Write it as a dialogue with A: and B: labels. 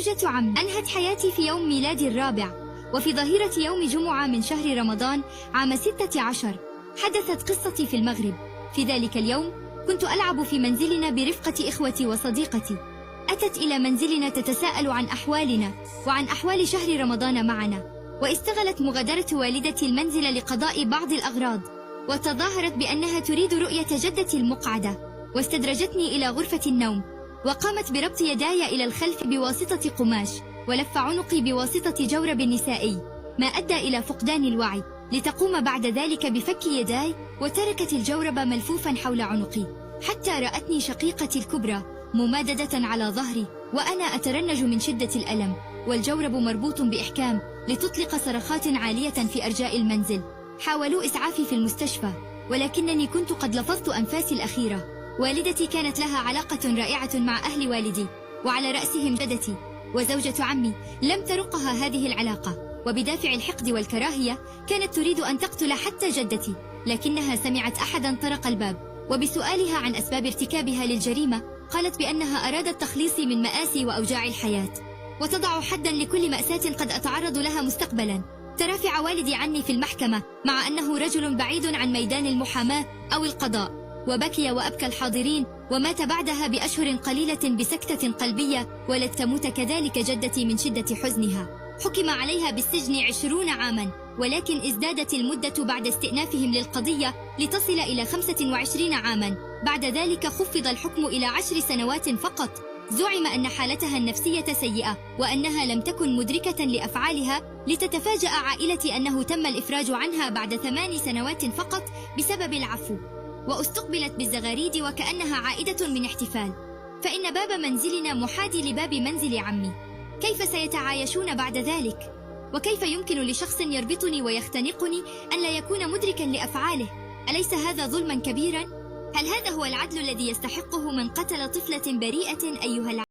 A: زوجة عم أنهت حياتي في يوم ميلادي الرابع، وفي ظهيرة يوم جمعة من شهر رمضان عام 16 حدثت قصتي في المغرب. في ذلك اليوم كنت ألعب في منزلنا برفقة إخوتي وصديقتي. أتت إلى منزلنا تتساءل عن أحوالنا وعن أحوال شهر رمضان معنا، واستغلت مغادرة والدتي المنزل لقضاء بعض الأغراض، وتظاهرت بأنها تريد رؤية جدتي المقعدة، واستدرجتني إلى غرفة النوم، وقامت بربط يداي إلى الخلف بواسطة قماش، ولف عنقي بواسطة جورب نسائي، ما أدى إلى فقدان الوعي، لتقوم بعد ذلك بفك يداي وتركت الجورب ملفوفا حول عنقي، حتى رأتني شقيقتي الكبرى مماددة على ظهري وأنا أترنج من شدة الألم، والجورب مربوط بإحكام، لتطلق صرخات عالية في أرجاء المنزل. حاولوا إسعافي في المستشفى، ولكنني كنت قد لفظت أنفاسي الأخيرة. والدتي كانت لها علاقة رائعة مع أهل والدي، وعلى رأسهم جدتي وزوجة عمي لم ترقها هذه العلاقة، وبدافع الحقد والكراهية كانت تريد أن تقتل حتى جدتي، لكنها سمعت أحدا طرق الباب، وبسؤالها عن أسباب ارتكابها للجريمة قالت بأنها أرادت تخليصي من مآسي وأوجاع الحياة، وتضع حدا لكل مأساة قد أتعرض لها مستقبلا. ترافع والدي عني في المحكمة مع أنه رجل بعيد عن ميدان المحاماة أو القضاء، وبكي وأبكى الحاضرين، ومات بعدها بأشهر قليلة بسكتة قلبية، ولد تموت كذلك جدتي من شدة حزنها. حكم عليها بالسجن 20 عاما، ولكن ازدادت المدة بعد استئنافهم للقضية لتصل إلى 25 عاما. بعد ذلك خفض الحكم إلى 10 سنوات فقط. زعم أن حالتها النفسية سيئة، وأنها لم تكن مدركة لأفعالها، لتتفاجأ عائلتي أنه تم الإفراج عنها بعد 8 سنوات فقط بسبب العفو، واستقبلت بالزغاريد وكأنها عائدة من احتفال. فإن باب منزلنا محاذي لباب منزل عمي. كيف سيتعايشون بعد ذلك؟ وكيف يمكن لشخص يربطني ويختنقني أن لا يكون مدركا لأفعاله؟ أليس هذا ظلما كبيرا؟ هل هذا هو العدل الذي يستحقه من قتل طفلة بريئة أيها العالم؟